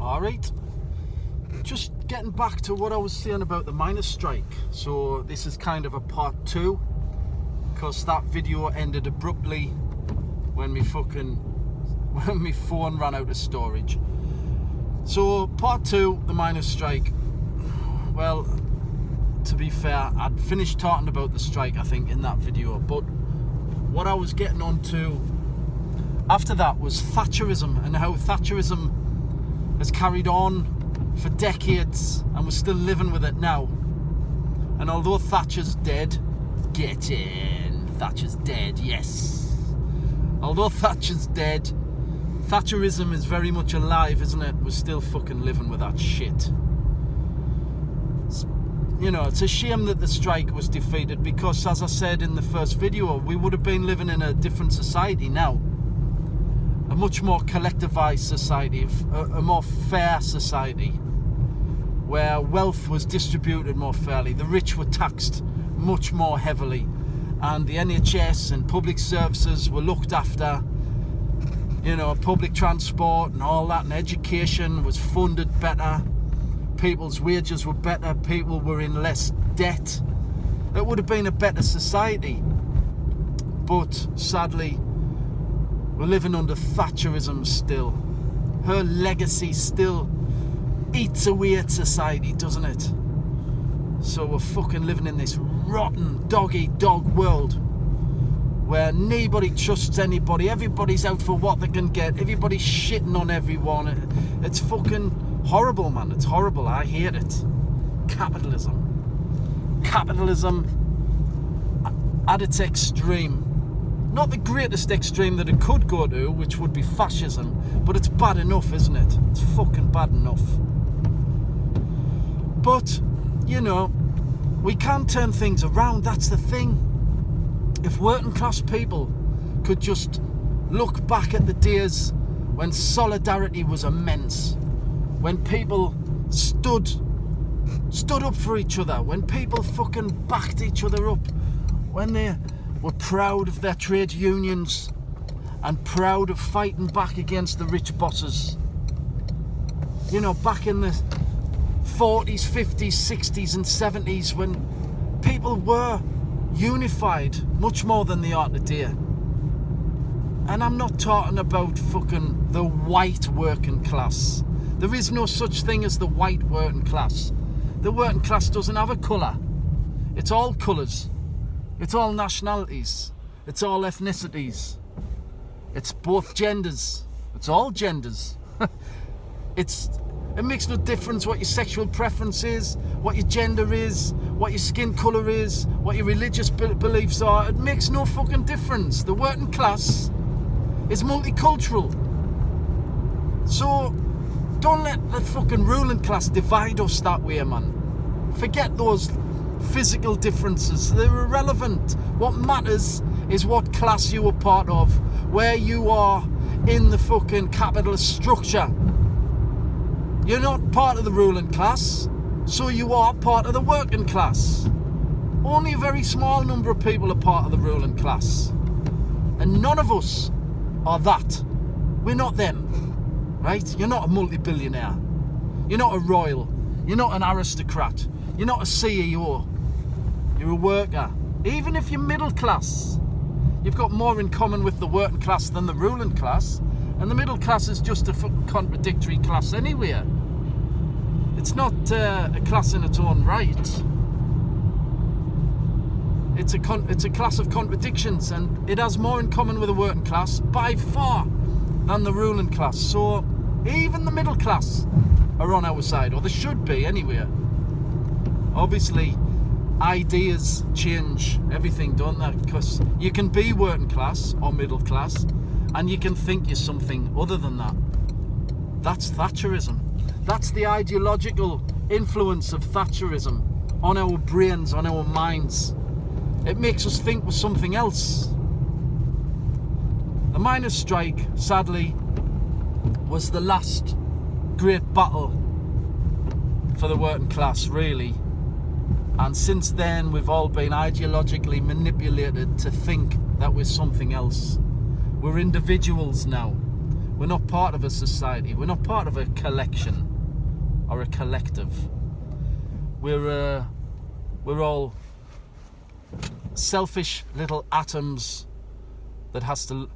Alright, just getting back to what I was saying about the miners' strike. So this is kind of a part 2, because that video ended abruptly when my phone ran out of storage. So part 2, the miners' strike. Well, to be fair, I'd finished talking about the strike, I think, in that video, but what I was getting on to after that was Thatcherism, and how Thatcherism has carried on for decades and we're still living with it now. And although Thatcher's dead, get in, Thatcher's dead, yes. Although Thatcher's dead, Thatcherism is very much alive, isn't it? We're still fucking living with that shit. You know, it's a shame that the strike was defeated, because, as I said in the first video, we would have been living in a different society now. A much more collectivised society, a more fair society, where wealth was distributed more fairly, the rich were taxed much more heavily, and the NHS and public services were looked after. You know, public transport and all that, and education was funded better. People's wages were better, people were in less debt. It would have been a better society. But sadly, we're living under Thatcherism still. Her legacy still eats away at society, doesn't it? So we're fucking living in this rotten dog-eat-dog world where nobody trusts anybody, everybody's out for what they can get, everybody's shitting on everyone. It's fucking horrible, man. It's horrible. I hate it. Capitalism at its extreme. Not the greatest extreme that it could go to, which would be fascism, but it's bad enough, isn't it? It's fucking bad enough. But, you know, we can turn things around, that's the thing. If working class people could just look back at the days when solidarity was immense, when people stood up for each other, when people fucking backed each other up, when they were proud of their trade unions and proud of fighting back against the rich bosses. You know, back in the 40s, 50s, 60s and 70s, when people were unified much more than they are today. And I'm not talking about fucking the white working class. There is no such thing as the white working class. The working class doesn't have a colour. It's all colours. It's all nationalities. It's all ethnicities. It's both genders. It's all genders. It makes no difference what your sexual preference is, what your gender is, what your skin colour is, what your religious beliefs are. It makes no fucking difference. The working class is multicultural. So don't let the fucking ruling class divide us that way, man. Forget those physical differences. They're irrelevant. What matters is what class you are part of, where you are in the fucking capitalist structure. You're not part of the ruling class, so you are part of the working class. Only a very small number of people are part of the ruling class, and none of us are that. We're not them, right? You're not a multi-billionaire. You're not a royal. You're not an aristocrat. You're not a CEO. You're a worker. Even if you're middle class, you've got more in common with the working class than the ruling class. And the middle class is just a fucking contradictory class anyway. It's not a class in its own right. It's a class of contradictions, and it has more in common with the working class by far than the ruling class. So even the middle class are on our side, or they should be anyway. Obviously, ideas change everything, don't they? Because you can be working class or middle class, and you can think you're something other than that. That's Thatcherism. That's the ideological influence of Thatcherism on our brains, on our minds. It makes us think we're something else. The miners' strike, sadly, was the last great battle for the working class, really. And since then, we've all been ideologically manipulated to think that we're something else. We're individuals now. We're not part of a society. We're not part of a collection or a collective. We're all selfish little atoms that has to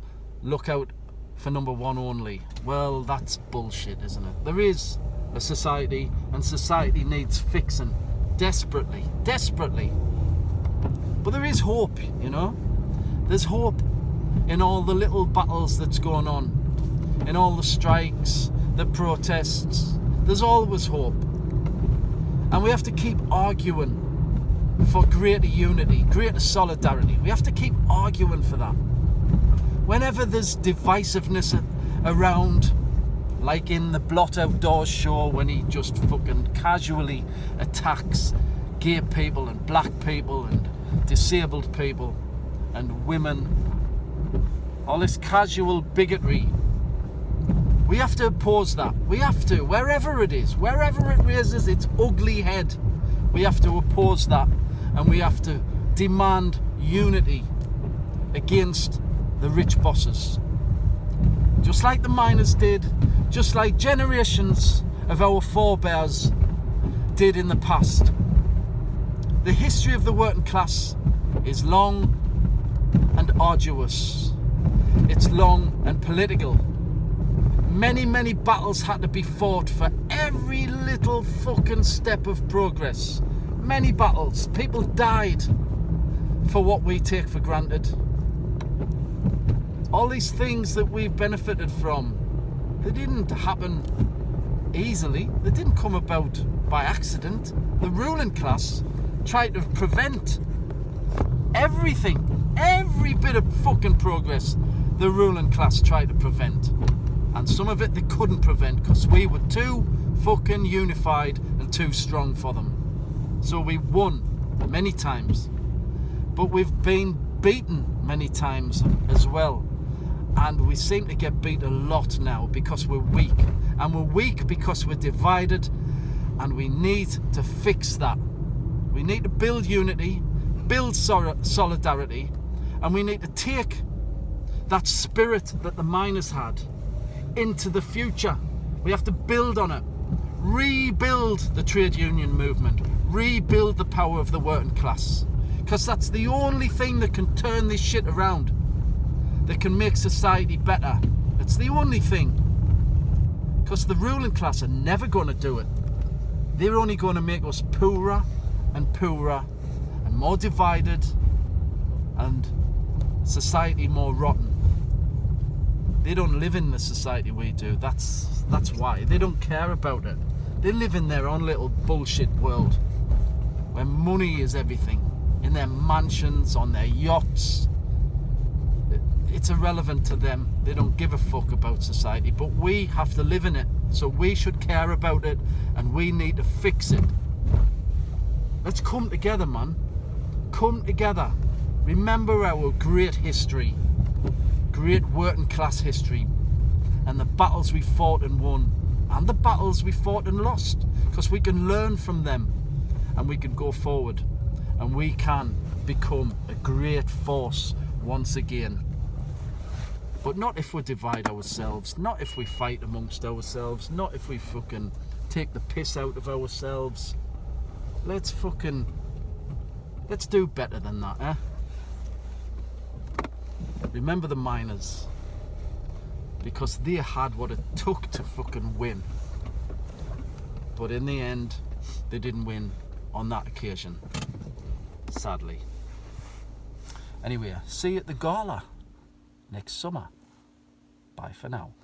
look out for number one only. Well, that's bullshit, isn't it? There is a society, and society needs fixing desperately. But there is hope, you know. There's hope in all the little battles that's going on, in all the strikes, the protests. There's always hope. And we have to keep arguing for greater unity, greater solidarity. We have to keep arguing for that. Whenever there's divisiveness around, like in the Blot Outdoors show when he just fucking casually attacks gay people and black people and disabled people and women, all this casual bigotry, we have to oppose that. We have to, wherever it is, wherever it raises its ugly head, we have to oppose that, and we have to demand unity against the rich bosses. Just like the miners did, just like generations of our forebears did in the past. The history of the working class is long and arduous. It's long and political. Many battles had to be fought for every little fucking step of progress. Many battles. People died for what we take for granted. All these things that we've benefited from, they didn't happen easily. They didn't come about by accident. The ruling class tried to prevent everything, every bit of fucking progress the ruling class tried to prevent. And some of it they couldn't prevent because we were too fucking unified and too strong for them. So we won many times. But we've been beaten many times as well. And we seem to get beat a lot now because we're weak. And we're weak because we're divided. And we need to fix that. We need to build unity, build solidarity. And we need to take that spirit that the miners had into the future. We have to build on it. Rebuild the trade union movement. Rebuild the power of the working class. Because that's the only thing that can turn this shit around. That can make society better. It's the only thing. Because the ruling class are never going to do it. They're only going to make us poorer and poorer and more divided and society more rotten. They don't live in the society we do. That's why. They don't care about it. They live in their own little bullshit world where money is everything. In their mansions, on their yachts. It's irrelevant to them. They don't give a fuck about society. But we have to live in it. So we should care about it and we need to fix it. Let's come together, man. Come together. Remember our great history. Great working class history. And the battles we fought and won. And the battles we fought and lost. Because we can learn from them. And we can go forward. And we can become a great force once again. But not if we divide ourselves, not if we fight amongst ourselves, not if we fucking take the piss out of ourselves. Let's do better than that, eh? Remember the miners. Because they had what it took to fucking win. But in the end, they didn't win on that occasion. Sadly. Anyway, see you at the gala next summer. Bye for now.